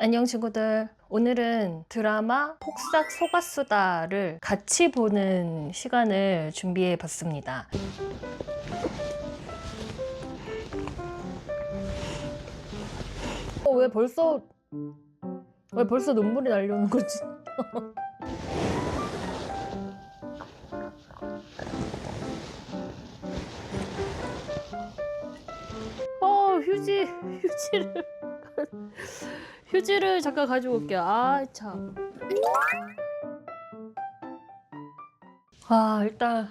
안녕 친구들. 오늘은 드라마 폭삭 속았수다를 같이 보는 시간을 준비해 봤습니다. 왜 벌써 눈물이 나려는 거지? 휴지를 잠깐 가지고 올게요. 참. 일단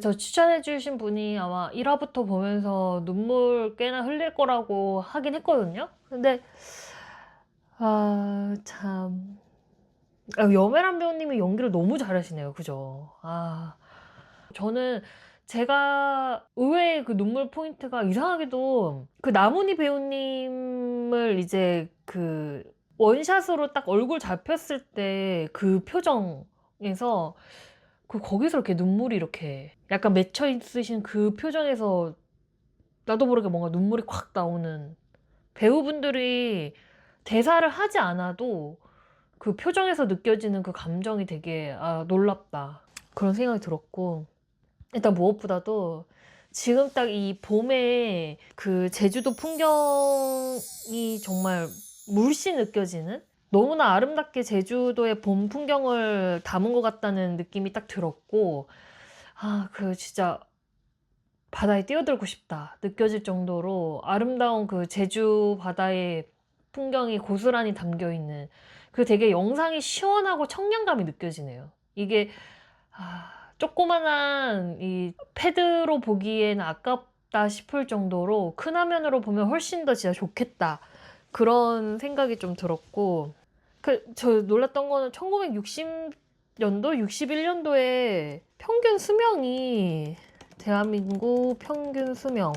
저 추천해주신 분이 아마 1화부터 보면서 눈물 꽤나 흘릴 거라고 하긴 했거든요. 근데 참 여메란 배우님이 연기를 너무 잘하시네요. 그죠? 저는 제가 의외의 그 눈물 포인트가 이상하게도 그 나문희 배우님을 이제 그 원샷으로 딱 얼굴 잡혔을 때 그 표정에서 거기서 이렇게 눈물이 이렇게 약간 맺혀 있으신 그 표정에서 나도 모르게 뭔가 눈물이 콱 나오는, 배우분들이 대사를 하지 않아도 그 표정에서 느껴지는 그 감정이 되게 놀랍다 그런 생각이 들었고, 일단 무엇보다도 지금 딱 이 봄에 그 제주도 풍경이 정말 물씬 느껴지는, 너무나 아름답게 제주도의 봄 풍경을 담은 것 같다는 느낌이 딱 들었고, 진짜 바다에 뛰어들고 싶다 느껴질 정도로 아름다운 그 제주 바다의 풍경이 고스란히 담겨 있는, 되게 영상이 시원하고 청량감이 느껴지네요. 이게 조그만한 이 패드로 보기에는 아깝다 싶을 정도로 큰 화면으로 보면 훨씬 더 진짜 좋겠다 그런 생각이 좀 들었고, 저 놀랐던 거는 1960년도, 61년도에 평균 수명이, 대한민국 평균 수명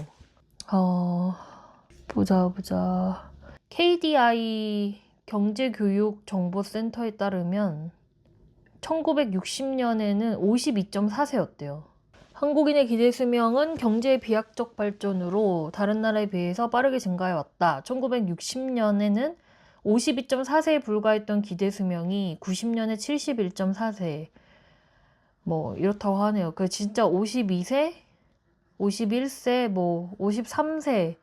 보자. KDI 경제교육정보센터에 따르면 1960년에는 52.4세였대요. 한국인의 기대 수명은 경제의 비약적 발전으로 다른 나라에 비해서 빠르게 증가해왔다. 1960년에는 52.4세에 불과했던 기대 수명이 90년에 71.4세. 뭐 이렇다고 하네요. 진짜 52세, 51세, 53세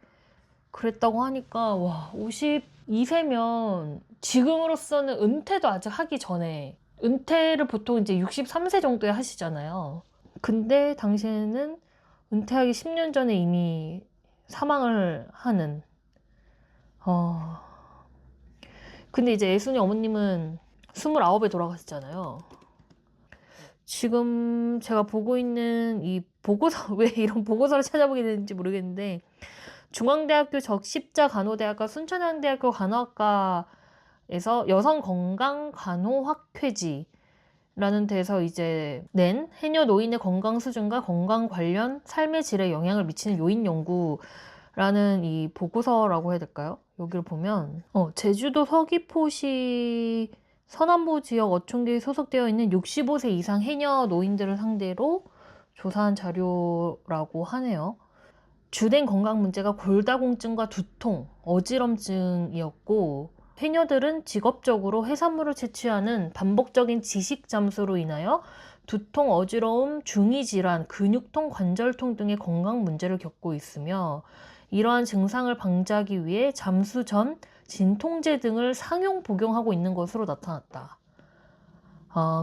그랬다고 하니까, 와, 52세면 지금으로서는 은퇴도 아직 하기 전에, 은퇴를 보통 이제 63세 정도에 하시잖아요. 근데 당시에는 은퇴하기 10년 전에 이미 사망을 하는. 근데 이제 예순이 어머님은 29에 돌아가셨잖아요. 지금 제가 보고 있는 이 보고서, 왜 이런 보고서를 찾아보게 되는지 모르겠는데, 중앙대학교 적십자간호대학과 순천향대학교 간호학과에서 여성건강간호학회지라는 데서 이제 낸 해녀 노인의 건강 수준과 건강 관련 삶의 질에 영향을 미치는 요인 연구라는 이 보고서라고 해야 될까요? 여기를 보면 제주도 서귀포시 서남부 지역 어촌계에 소속되어 있는 65세 이상 해녀 노인들을 상대로 조사한 자료라고 하네요. 주된 건강 문제가 골다공증과 두통, 어지럼증이었고, 해녀들은 직업적으로 해산물을 채취하는 반복적인 지식 잠수로 인하여 두통, 어지러움, 중이질환, 근육통, 관절통 등의 건강 문제를 겪고 있으며, 이러한 증상을 방지하기 위해 잠수 전 진통제 등을 상용 복용하고 있는 것으로 나타났다.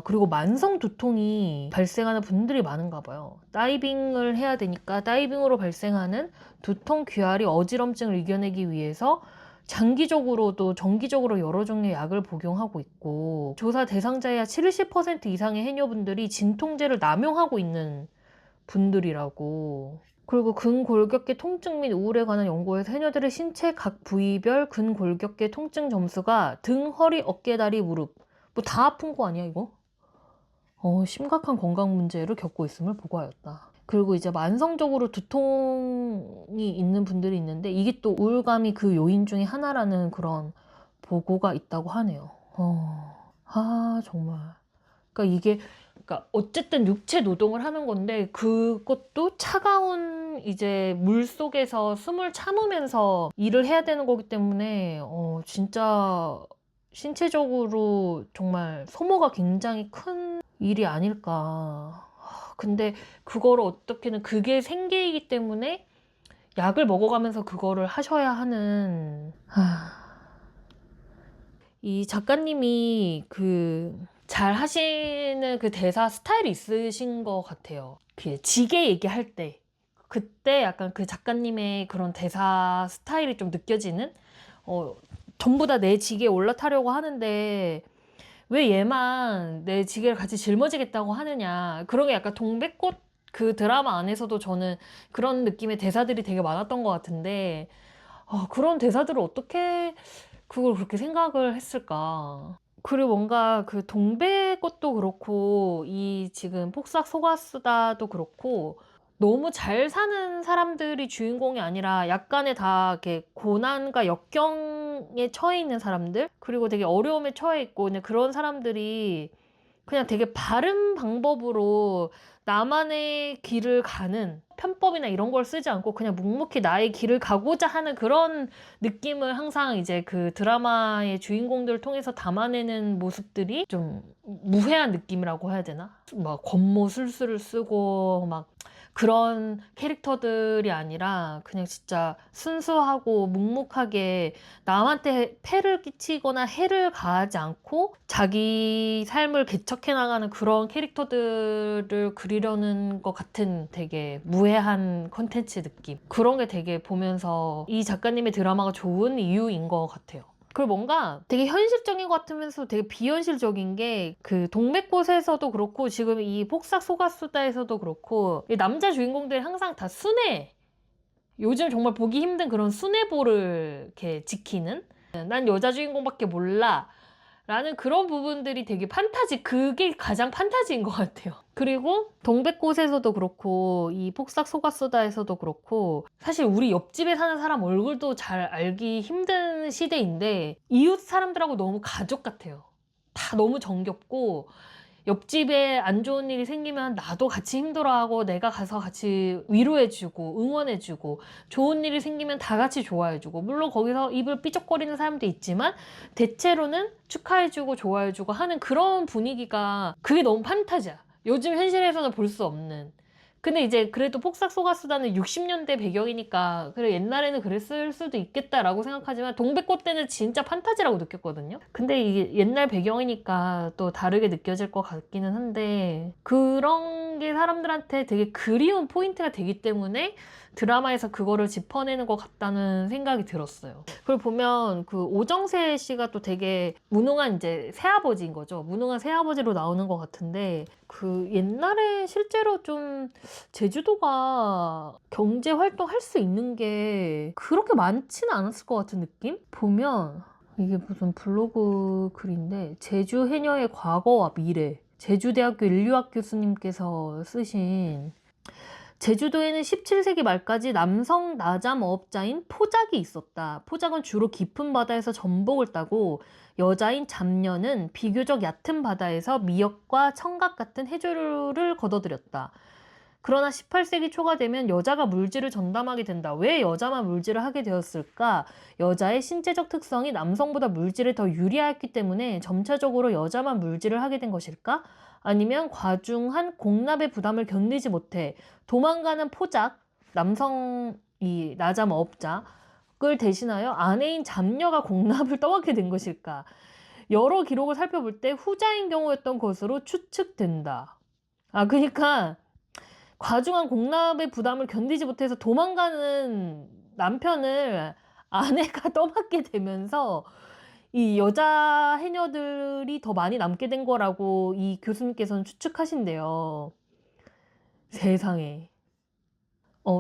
그리고 만성 두통이 발생하는 분들이 많은가 봐요. 다이빙을 해야 되니까 다이빙으로 발생하는 두통, 귀앓이, 어지럼증을 이겨내기 위해서 장기적으로도 정기적으로 여러 종류의 약을 복용하고 있고, 조사 대상자의 약 70% 이상의 해녀분들이 진통제를 남용하고 있는 분들이라고. 그리고 근골격계 통증 및 우울에 관한 연구에서 해녀들의 신체 각 부위별 근골격계 통증 점수가 등, 허리, 어깨, 다리, 무릎 다 아픈 거 아니야 이거? 심각한 건강 문제를 겪고 있음을 보고하였다. 그리고 이제 만성적으로 두통이 있는 분들이 있는데, 이게 또 우울감이 그 요인 중에 하나라는 그런 보고가 있다고 하네요. 정말. 그러니까 이게 그러니까 어쨌든 육체 노동을 하는 건데 그것도 차가운 이제 물 속에서 숨을 참으면서 일을 해야 되는 거기 때문에 진짜 신체적으로 정말 소모가 굉장히 큰 일이 아닐까. 근데 그거를 어떻게든 그게 생계이기 때문에 약을 먹어가면서 그거를 하셔야 하는 이 작가님이 잘 하시는 그 대사 스타일이 있으신 것 같아요. 그 지게 얘기할 때 그때 약간 그 작가님의 그런 대사 스타일이 좀 느껴지는 전부 다 내 지게에 올라타려고 하는데 왜 얘만 내 지게를 같이 짊어지겠다고 하느냐. 그런 게 약간 동백꽃 그 드라마 안에서도 저는 그런 느낌의 대사들이 되게 많았던 것 같은데 그런 대사들을 어떻게 그걸 그렇게 생각을 했을까. 그리고 뭔가 그 동백꽃도 그렇고 이 지금 폭삭 속았수다도 그렇고 너무 잘 사는 사람들이 주인공이 아니라 약간의 다 이렇게 고난과 역경에 처해 있는 사람들 그리고 되게 어려움에 처해 있고 그냥 그런 사람들이 그냥 되게 바른 방법으로 나만의 길을 가는 편법이나 이런 걸 쓰지 않고 그냥 묵묵히 나의 길을 가고자 하는 그런 느낌을 항상 이제 그 드라마의 주인공들을 통해서 담아내는 모습들이 좀 무해한 느낌이라고 해야 되나? 막 권모술수를 쓰고 막 그런 캐릭터들이 아니라 그냥 진짜 순수하고 묵묵하게 남한테 폐를 끼치거나 해를 가하지 않고 자기 삶을 개척해 나가는 그런 캐릭터들을 그리려는 것 같은 되게 무해한 컨텐츠 느낌. 그런 게 되게 보면서 이 작가님의 드라마가 좋은 이유인 것 같아요. 그리고 뭔가 되게 현실적인 것 같으면서 되게 비현실적인 게 그 동맥꽃에서도 그렇고 지금 이 폭삭 속았수다에서도 그렇고 이 남자 주인공들이 항상 다 순애 요즘 정말 보기 힘든 그런 순애보를 이렇게 지키는 난 여자 주인공밖에 몰라 라는 그런 부분들이 되게 판타지 그게 가장 판타지인 것 같아요. 그리고 동백꽃에서도 그렇고 이 폭삭 속았수다에서도 그렇고 사실 우리 옆집에 사는 사람 얼굴도 잘 알기 힘든 시대인데 이웃 사람들하고 너무 가족 같아요. 다 너무 정겹고 옆집에 안 좋은 일이 생기면 나도 같이 힘들어하고 내가 가서 같이 위로해주고 응원해주고 좋은 일이 생기면 다 같이 좋아해주고 물론 거기서 입을 삐쩍거리는 사람도 있지만 대체로는 축하해주고 좋아해주고 하는 그런 분위기가 그게 너무 판타지야. 요즘 현실에서는 볼 수 없는. 근데 이제 그래도 폭삭 속았수다는 60년대 배경이니까 그래 옛날에는 그랬을 수도 있겠다라고 생각하지만 동백꽃 때는 진짜 판타지라고 느꼈거든요. 근데 이게 옛날 배경이니까 또 다르게 느껴질 것 같기는 한데 그런 게 사람들한테 되게 그리운 포인트가 되기 때문에 드라마에서 그거를 짚어내는 것 같다는 생각이 들었어요. 그걸 보면 그 오정세 씨가 또 되게 무능한 이제 새아버지인 거죠. 무능한 새아버지로 나오는 것 같은데 그 옛날에 실제로 좀 제주도가 경제 활동할 수 있는 게 그렇게 많지는 않았을 것 같은 느낌? 보면 이게 무슨 블로그 글인데 제주 해녀의 과거와 미래 제주대학교 인류학 교수님께서 쓰신 제주도에는 17세기 말까지 남성 나잠어업자인 포작이 있었다. 포작은 주로 깊은 바다에서 전복을 따고 여자인 잡녀는 비교적 얕은 바다에서 미역과 청각 같은 해조류를 걷어들였다. 그러나 18세기 초가 되면 여자가 물질을 전담하게 된다. 왜 여자만 물질을 하게 되었을까? 여자의 신체적 특성이 남성보다 물질에 더 유리하였기 때문에 점차적으로 여자만 물질을 하게 된 것일까? 아니면 과중한 공납의 부담을 견디지 못해 도망가는 포작, 남성 이 나잠업자를 대신하여 아내인 잡녀가 공납을 떠맡게 된 것일까? 여러 기록을 살펴볼 때 후자인 경우였던 것으로 추측된다. 그러니까 과중한 공납의 부담을 견디지 못해서 도망가는 남편을 아내가 떠맡게 되면서 이 여자 해녀들이 더 많이 남게 된 거라고 이 교수님께서는 추측하신대요. 세상에.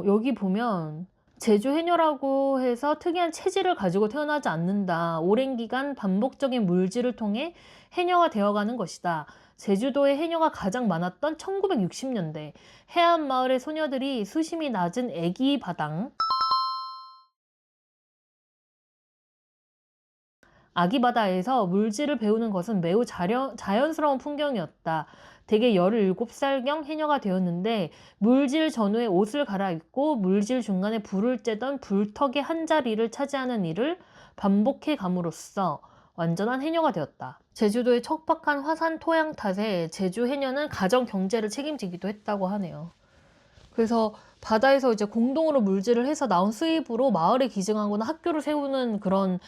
여기 보면 제주 해녀라고 해서 특이한 체질을 가지고 태어나지 않는다. 오랜 기간 반복적인 물질을 통해 해녀가 되어가는 것이다. 제주도의 해녀가 가장 많았던 1960년대 해안 마을의 소녀들이 수심이 낮은 애기 바당 아기바다에서 물질을 배우는 것은 매우 자연스러운 풍경이었다. 대개 17살경 해녀가 되었는데 물질 전후에 옷을 갈아입고 물질 중간에 불을 쬐던 불턱의 한 자리를 차지하는 일을 반복해 감으로써 완전한 해녀가 되었다. 제주도의 척박한 화산 토양 탓에 제주 해녀는 가정 경제를 책임지기도 했다고 하네요. 그래서 바다에서 이제 공동으로 물질을 해서 나온 수입으로 마을에 기증하거나 학교를 세우는 그런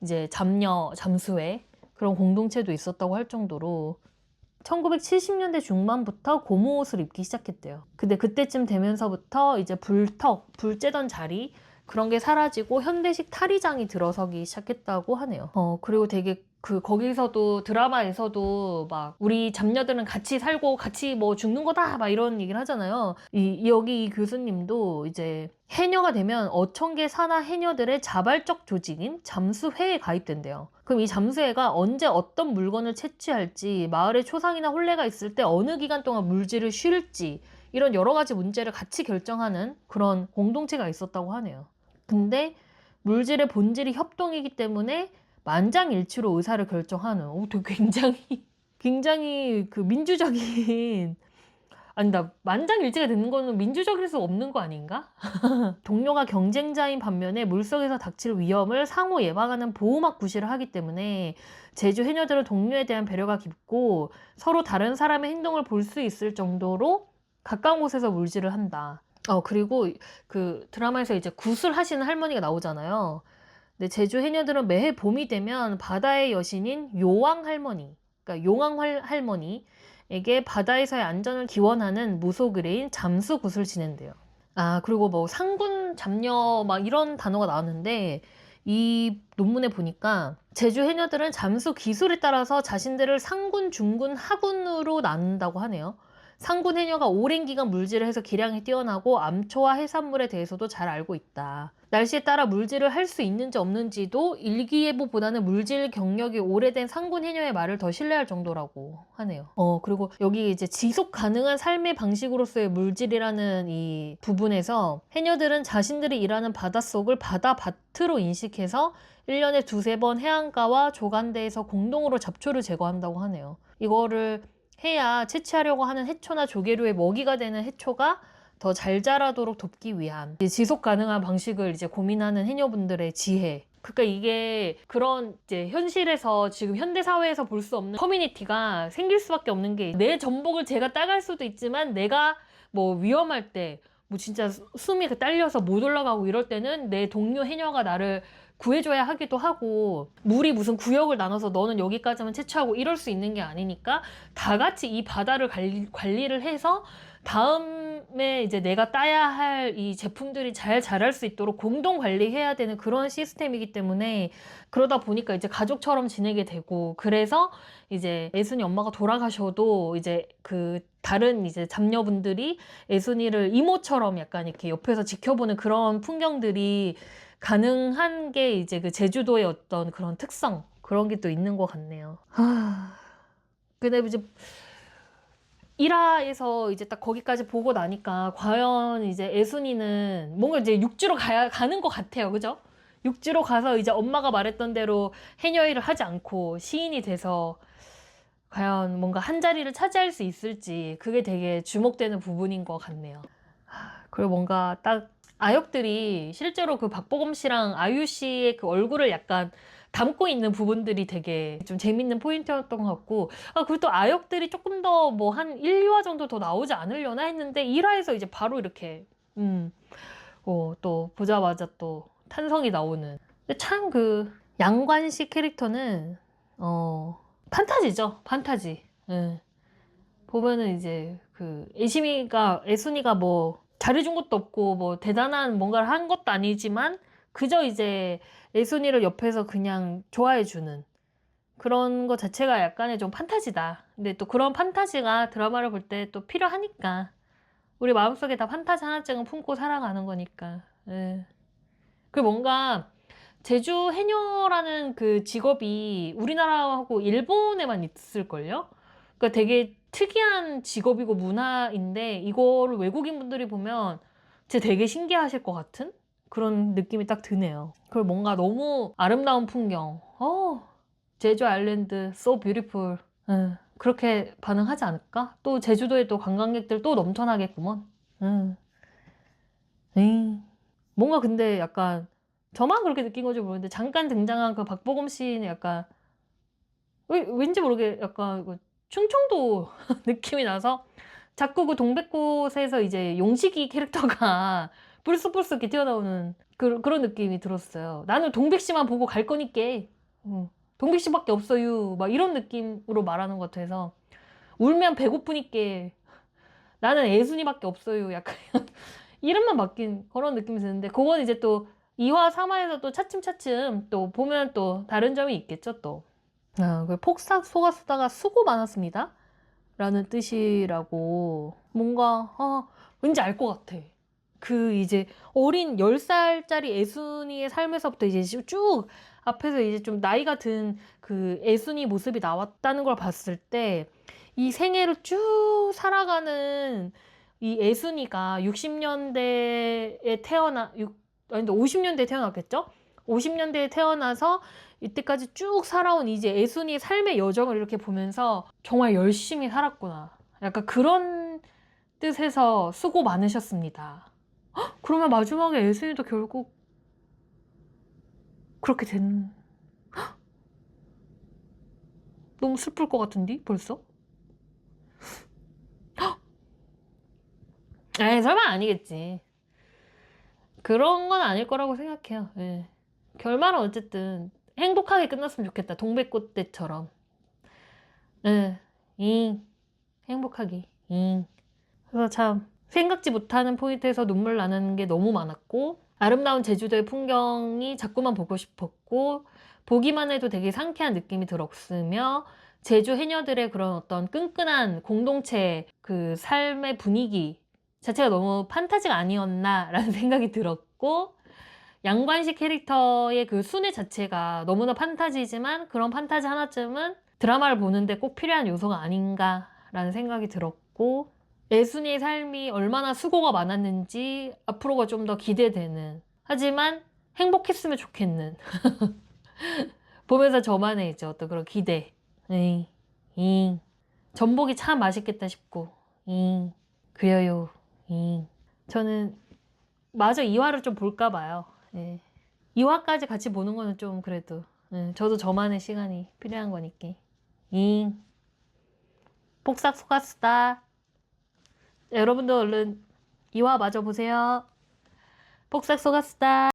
이제 잠수회 그런 공동체도 있었다고 할 정도로 1970년대 중반부터 고무옷을 입기 시작했대요. 근데 그때쯤 되면서부터 이제 불 쬐던 자리 그런 게 사라지고 현대식 탈의장이 들어서기 시작했다고 하네요. 그리고 되게 거기서도 드라마에서도 막 우리 잡녀들은 같이 살고 같이 뭐 죽는 거다 막 이런 얘기를 하잖아요. 여기 이 교수님도 이제 해녀가 되면 어청계 산하 해녀들의 자발적 조직인 잠수회에 가입된대요. 그럼 이 잠수회가 언제 어떤 물건을 채취할지, 마을에 초상이나 혼례가 있을 때 어느 기간 동안 물질을 쉴지 이런 여러 가지 문제를 같이 결정하는 그런 공동체가 있었다고 하네요. 근데 물질의 본질이 협동이기 때문에 만장일치로 의사를 결정하는 되게 굉장히 그 민주적인 아니 나 만장일치가 되는 거는 민주적일 수 없는 거 아닌가? 동료가 경쟁자인 반면에 물속에서 닥칠 위험을 상호 예방하는 보호막 구실을 하기 때문에 제주 해녀들은 동료에 대한 배려가 깊고 서로 다른 사람의 행동을 볼 수 있을 정도로 가까운 곳에서 물질을 한다. 그리고 그 드라마에서 이제 구슬하시는 할머니가 나오잖아요. 근데 제주 해녀들은 매해 봄이 되면 바다의 여신인 요왕 할머니, 그러니까 용왕 할머니에게 바다에서의 안전을 기원하는 무속의뢰인 잠수굿을 지낸대요. 그리고 뭐 상군 잡녀 막 이런 단어가 나왔는데 이 논문에 보니까 제주 해녀들은 잠수 기술에 따라서 자신들을 상군, 중군, 하군으로 나눈다고 하네요. 상군 해녀가 오랜 기간 물질을 해서 기량이 뛰어나고 암초와 해산물에 대해서도 잘 알고 있다. 날씨에 따라 물질을 할 수 있는지 없는지도 일기예보보다는 물질 경력이 오래된 상군 해녀의 말을 더 신뢰할 정도라고 하네요. 그리고 여기 이제 지속 가능한 삶의 방식으로서의 물질이라는 이 부분에서 해녀들은 자신들이 일하는 바닷속을 바다밭으로 인식해서 1년에 두세 번 해안가와 조간대에서 공동으로 잡초를 제거한다고 하네요. 이거를 해야 채취하려고 하는 해초나 조개류의 먹이가 되는 해초가 더 잘 자라도록 돕기 위한 지속 가능한 방식을 이제 고민하는 해녀분들의 지혜. 그러니까 이게 그런 이제 현실에서 지금 현대 사회에서 볼 수 없는 커뮤니티가 생길 수밖에 없는 게 내 전복을 제가 따갈 수도 있지만 내가 뭐 위험할 때 뭐 진짜 숨이 딸려서 못 올라가고 이럴 때는 내 동료 해녀가 나를 구해줘야 하기도 하고 물이 무슨 구역을 나눠서 너는 여기까지만 채취하고 이럴 수 있는 게 아니니까 다 같이 이 바다를 관리를 해서 다음에 이제 내가 따야 할 이 제품들이 잘 자랄 수 있도록 공동 관리해야 되는 그런 시스템이기 때문에 그러다 보니까 이제 가족처럼 지내게 되고 그래서 이제 애순이 엄마가 돌아가셔도 이제 그 다른 이제 잡녀분들이 애순이를 이모처럼 약간 이렇게 옆에서 지켜보는 그런 풍경들이 가능한 게 이제 그 제주도의 어떤 그런 특성 그런 게 또 있는 것 같네요. 근데 이제 1화에서 이제 딱 거기까지 보고 나니까 과연 이제 애순이는 뭔가 이제 육지로 가는 것 같아요. 그죠? 육지로 가서 이제 엄마가 말했던 대로 해녀 일을 하지 않고 시인이 돼서 과연 뭔가 한 자리를 차지할 수 있을지 그게 되게 주목되는 부분인 것 같네요. 그리고 뭔가 딱 아역들이 실제로 그 박보검 씨랑 아유 씨의 그 얼굴을 약간 담고 있는 부분들이 되게 좀 재밌는 포인트였던 것 같고 그리고 또 아역들이 조금 더 뭐 한 1, 2화 정도 더 나오지 않으려나 했는데 1화에서 이제 바로 이렇게 또 보자마자 또 탄성이 나오는 근데 참 그 양관식 캐릭터는 판타지죠. 판타지. 보면은 이제 그 애순이가 뭐 잘해준 것도 없고 뭐 대단한 뭔가를 한 것도 아니지만 그저 이제 애순이를 옆에서 그냥 좋아해주는 그런 것 자체가 약간의 좀 판타지다. 근데 또 그런 판타지가 드라마를 볼 때 또 필요하니까 우리 마음속에 다 판타지 하나쯤은 품고 살아가는 거니까. 그리고 뭔가 제주 해녀라는 그 직업이 우리나라하고 일본에만 있을걸요? 그러니까 되게 특이한 직업이고 문화인데 이거를 외국인 분들이 보면 진짜 되게 신기하실 것 같은 그런 느낌이 딱 드네요. 그리고 뭔가 너무 아름다운 풍경 제주 아일랜드 so beautiful. 그렇게 반응하지 않을까? 또 제주도에 또 관광객들 또 넘쳐나겠구먼. 뭔가 근데 약간 저만 그렇게 느낀 건지 모르겠는데 잠깐 등장한 그 박보검 씨는 약간 왠지 모르게 약간 그 충청도 느낌이 나서 자꾸 그 동백꽃에서 이제 용식이 캐릭터가 불쑥불쑥 이렇게 튀어나오는 그런 느낌이 들었어요. 나는 동백씨만 보고 갈 거니까. 동백씨밖에 없어요. 막 이런 느낌으로 말하는 것 같아서 울면 배고프니까 나는 애순이밖에 없어요. 약간 이름만 바뀐 그런 느낌이 드는데 그건 이제 또 2화, 3화에서 또 차츰차츰 또 보면 또 다른 점이 있겠죠, 또. 그 폭삭 속았수다가 수고 많았습니다. 라는 뜻이라고 뭔가 왠지 알 것 같아. 그 이제 어린 10살짜리 애순이의 삶에서부터 이제 쭉 앞에서 이제 좀 나이가 든 그 애순이 모습이 나왔다는 걸 봤을 때 이 생애를 쭉 살아가는 이 애순이가 60년대에 아니 50년대에 태어났겠죠? 50년대에 태어나서 이때까지 쭉 살아온 이제 애순이의 삶의 여정을 이렇게 보면서 정말 열심히 살았구나. 약간 그런 뜻에서 수고 많으셨습니다. 그러면 마지막에 애순이도 결국 그렇게 된... 너무 슬플 것 같은데 벌써? 에이 설마 아니겠지. 그런 건 아닐 거라고 생각해요. 예. 결말은 어쨌든 행복하게 끝났으면 좋겠다. 동백꽃 때처럼. 예. 행복하게. 그래서 참 생각지 못하는 포인트에서 눈물 나는 게 너무 많았고 아름다운 제주도의 풍경이 자꾸만 보고 싶었고 보기만 해도 되게 상쾌한 느낌이 들었으며 제주 해녀들의 그런 어떤 끈끈한 공동체 그 삶의 분위기 자체가 너무 판타지가 아니었나라는 생각이 들었고 양관식 캐릭터의 그 순애 자체가 너무나 판타지지만 그런 판타지 하나쯤은 드라마를 보는데 꼭 필요한 요소가 아닌가라는 생각이 들었고 애순이의 삶이 얼마나 수고가 많았는지 앞으로가 좀 더 기대되는 하지만 행복했으면 좋겠는 보면서 저만의 이제 어떤 그런 기대 전복이 참 맛있겠다 싶고 그래요 저는 마저 2화를 좀 볼까 봐요 2화까지 같이 보는 거는 좀 그래도 저도 저만의 시간이 필요한 거니까 폭삭 속았수다 여러분도 얼른 2화 마저 보세요. 폭삭 속았수다.